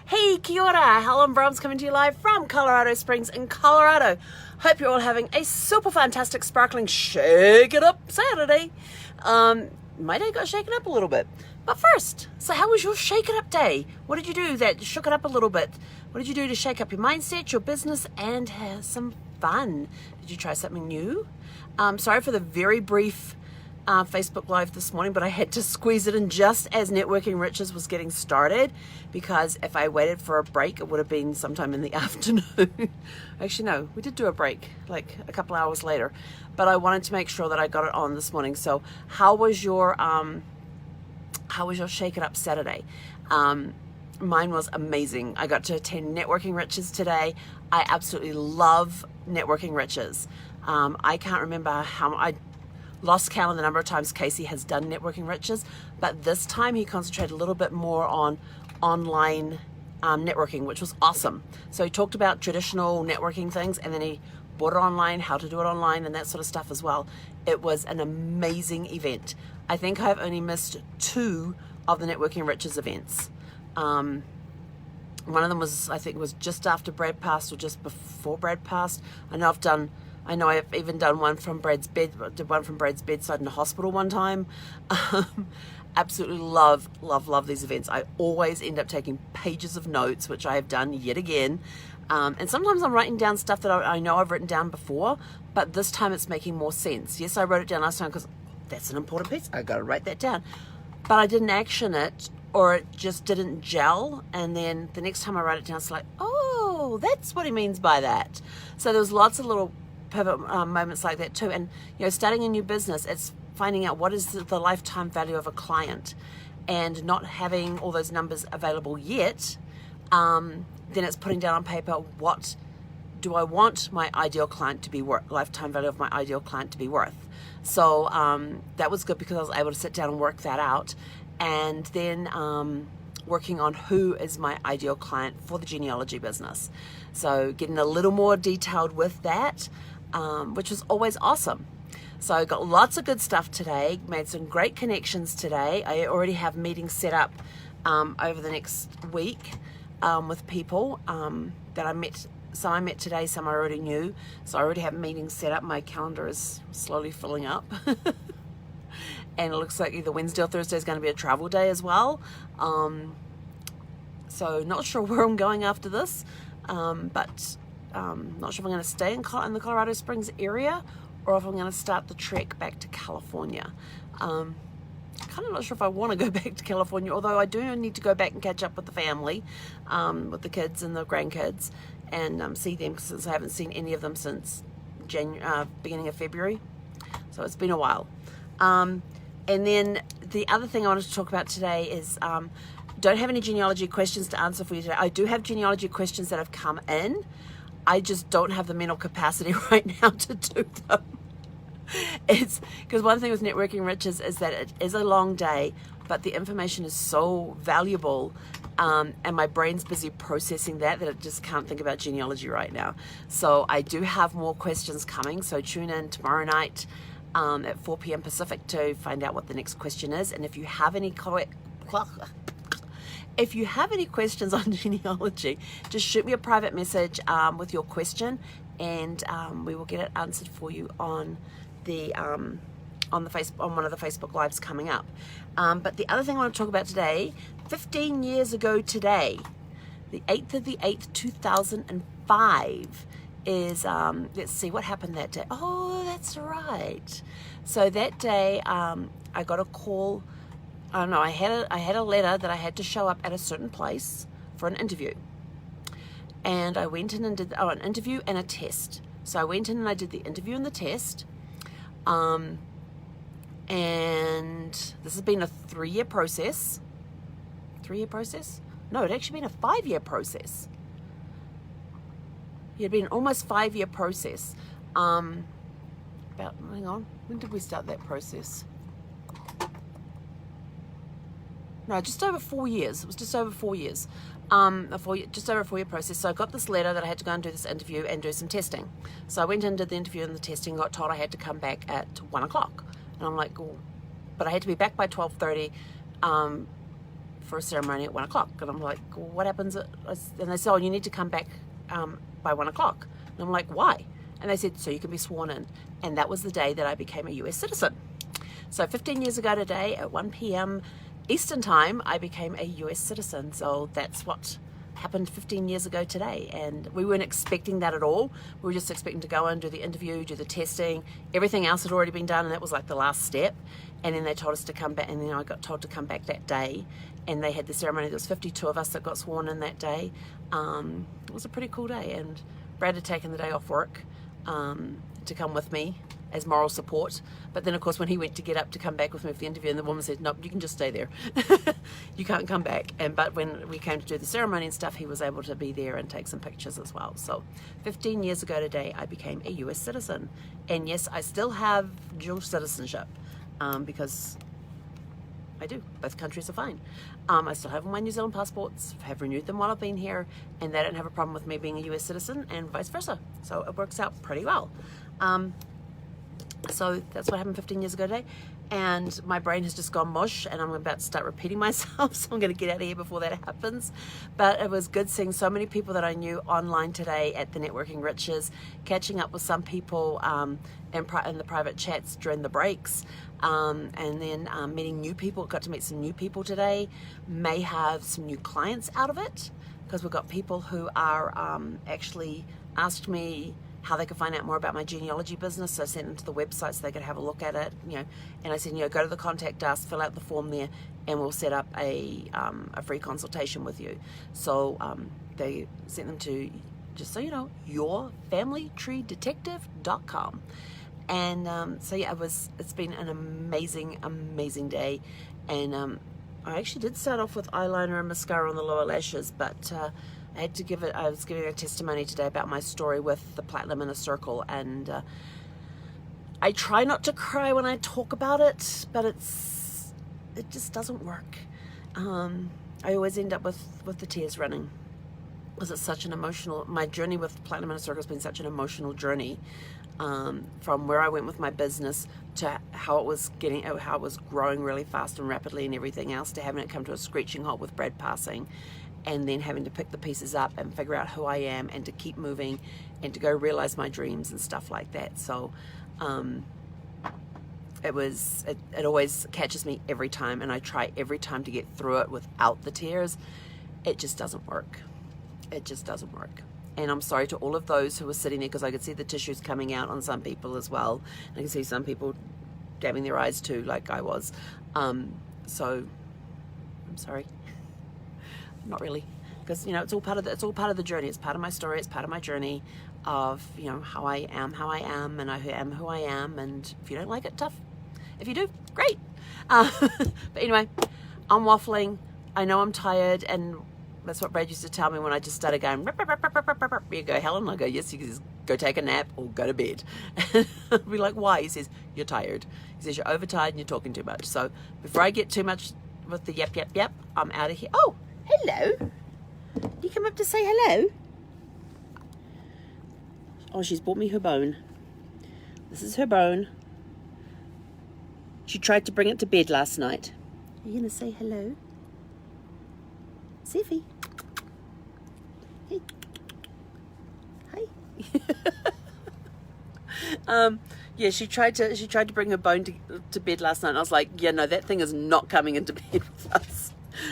Hey, kia ora, Helen Brahms coming to you live from Colorado Springs in Colorado. Hope you're all having a super fantastic, sparkling, shake it up Saturday. My day got shaken up a little bit. But first, so how was your shake it up day? What did you do that shook it up a little bit? What did you do to shake up your mindset, your business, and have some fun? Did you try something new? Sorry for the very brief Facebook Live this morning, but I had to squeeze it in just as Networking Riches was getting started, because if I waited for a break, it would have been sometime in the afternoon. Actually, no, we did do a break like a couple hours later, but I wanted to make sure that I got it on this morning. So how was your Shake It Up Saturday? Mine was amazing. I got to attend Networking Riches today. I absolutely love Networking Riches. I can't remember how I lost count of the number of times Casey has done Networking Riches, but this time he concentrated a little bit more on online networking, which was awesome. So he talked about traditional networking things, and then he brought it online, how to do it online, and that sort of stuff as well. It was an amazing event. I think I've only missed 2 of the Networking Riches events. One of them was, I think, was just after Brad passed or just before Brad passed. I know I've even done one from Brad's bedside in the hospital one time. Absolutely love these events. I always end up taking pages of notes, which I have done yet again. And sometimes I'm writing down stuff that I know I've written down before, but this time it's making more sense. Yes, I wrote it down last time because that's an important piece. I got to write that down. But I didn't action it, or it just didn't gel. And then the next time I write it down, it's like, oh, that's what he means by that. So there's lots of little pivot moments like that too. And starting a new business, it's finding out what is the lifetime value of a client, and not having all those numbers available yet. Then it's putting down on paper, what do I want my ideal client to be worth, lifetime value of my ideal client to be worth. So that was good because I was able to sit down and work that out, and then working on who is my ideal client for the genealogy business. So getting a little more detailed with that, which was always awesome. So I got lots of good stuff today, made some great connections today. I already have meetings set up over the next week with people that I met. Some I met today, some I already knew. So I already have meetings set up. My calendar is slowly filling up. And it looks like either Wednesday or Thursday is going to be a travel day as well. So not sure where I'm going after this, but not sure if I'm going to stay in the Colorado Springs area, or if I'm going to start the trek back to California. Kind of not sure if I want to go back to California, although I do need to go back and catch up with the family, with the kids and the grandkids, and see them, since I haven't seen any of them since beginning of February. So it's been a while. And then the other thing I wanted to talk about today is, don't have any genealogy questions to answer for you today. I do have genealogy questions that have come in. I just don't have the mental capacity right now to do them. It's because one thing with Networking Riches is that it is a long day, but the information is so valuable, and my brain's busy processing that it just can't think about genealogy right now. So I do have more questions coming, so tune in tomorrow night at 4 p.m. Pacific to find out what the next question is. And if you have any questions on genealogy, just shoot me a private message with your question, and we will get it answered for you on one of the Facebook Lives coming up. But the other thing I want to talk about today, 15 years ago today, the 8th of the 8th, 2005, is, let's see, what happened that day? Oh, that's right. So that day, I got a call. I had a letter that I had to show up at a certain place for an interview. And I went in and did an interview and a test. So I went in and I did the interview and the test. And this has been a 3-year process. 3-year process? No, it actually been a 5-year process. It had been almost 5-year process. Hang on, when did we start that process? No, just over 4 years. It was just over 4 years. Just over a 4-year process. So I got this letter that I had to go and do this interview and do some testing. So I went in, did the interview and the testing, got told I had to come back at 1 o'clock. And I'm like, oh. But I had to be back by 12:30 for for a ceremony at 1 o'clock. And I'm like, what happens? And they said, oh, you need to come back by 1 o'clock. And I'm like, why? And they said, so you can be sworn in. And that was the day that I became a US citizen. So 15 years ago today at 1 p.m. Eastern time, I became a US citizen. So that's what happened 15 years ago today. And we weren't expecting that at all. We were just expecting to go in, do the interview, do the testing. Everything else had already been done, and that was like the last step. And then they told us to come back, and then I got told to come back that day. And they had the ceremony. There was 52 of us that got sworn in that day. It was a pretty cool day. And Brad had taken the day off work to come with me as moral support. But then, of course, when he went to get up to come back with me for the interview, and the woman said, nope, you can just stay there. You can't come back. But when we came to do the ceremony and stuff, he was able to be there and take some pictures as well. So 15 years ago today, I became a US citizen. And yes, I still have dual citizenship because I do. Both countries are fine. I still have my New Zealand passports, have renewed them while I've been here, and they don't have a problem with me being a US citizen, and vice versa. So it works out pretty well. So that's what happened 15 years ago today. And my brain has just gone mush, and I'm about to start repeating myself, so I'm going to get out of here before that happens. But it was good seeing so many people that I knew online today at the Networking Riches, catching up with some people in the private chats during the breaks, and then meeting new people. Got to meet some new people today. May have some new clients out of it, because we've got people who are actually asked me how they could find out more about my genealogy business. So I sent them to the website so they could have a look at it, and I said, go to the contact us, fill out the form there, and we'll set up a free consultation with you. So they sent them to, just so you know, yourfamilytreedetective.com. And so yeah, it's been an amazing day. And I actually did start off with eyeliner and mascara on the lower lashes, but I was giving a testimony today about my story with the platinum in a circle, and I try not to cry when I talk about it, but it just doesn't work. I always end up with the tears running, because it's such an emotional, my journey with platinum in a circle has been such an emotional journey, from where I went with my business to how it was growing really fast and rapidly and everything else, to having it come to a screeching halt with Brad passing, and then having to pick the pieces up and figure out who I am, and to keep moving, and to go realize my dreams and stuff like that. So it always catches me every time, and I try every time to get through it without the tears. It just doesn't work. It just doesn't work. And I'm sorry to all of those who were sitting there, because I could see the tissues coming out on some people as well. I can see some people dabbing their eyes too, like I was. So I'm sorry. Not really, because it's all part of the journey. It's part of my story. It's part of my journey of how I am, and I am who I am. And if you don't like it, tough. If you do, great. But anyway, I'm waffling. I know I'm tired, and that's what Brad used to tell me when I just started going. You go, Helen. I go, yes. You can just go take a nap or go to bed. I'd be like, why? He says, you're tired. He says, you're overtired and you're talking too much. So before I get too much with the yap, I'm out of here. Oh. Hello. Did you come up to say hello? Oh, she's brought me her bone. This is her bone. She tried to bring it to bed last night. Are you going to say hello? Siffy. Hey. Hi. Yeah, she tried to bring her bone to bed last night, and I was like, yeah, no, that thing is not coming into bed with us.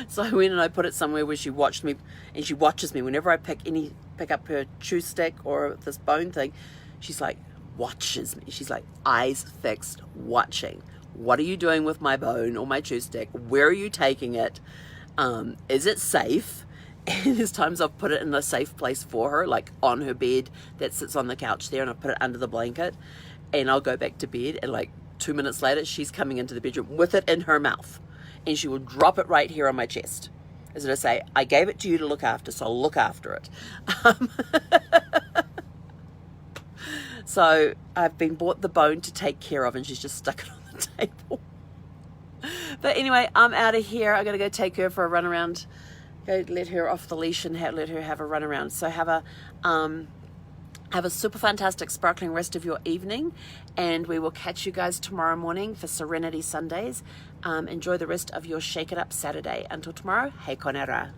So I went and I put it somewhere where she watched me, and she watches me whenever I pick up her chew stick or this bone thing. She's like, watches me. She's like, eyes fixed, watching. What are you doing with my bone or my chew stick? Where are you taking it? Is it safe? And there's times I've put it in a safe place for her, like on her bed that sits on the couch there, and I put it under the blanket, and I'll go back to bed, and like 2 minutes later, she's coming into the bedroom with it in her mouth. And she will drop it right here on my chest, as I say, I gave it to you to look after, so look after it. So I've been bought the bone to take care of, and she's just stuck it on the table. But anyway, I'm out of here. I'm going to go take her for a run around, go let her off the leash and let her have a run around. So have a Have a super fantastic sparkling rest of your evening, and we will catch you guys tomorrow morning for Serenity Sundays. Enjoy the rest of your Shake It Up Saturday. Until tomorrow, hei konera.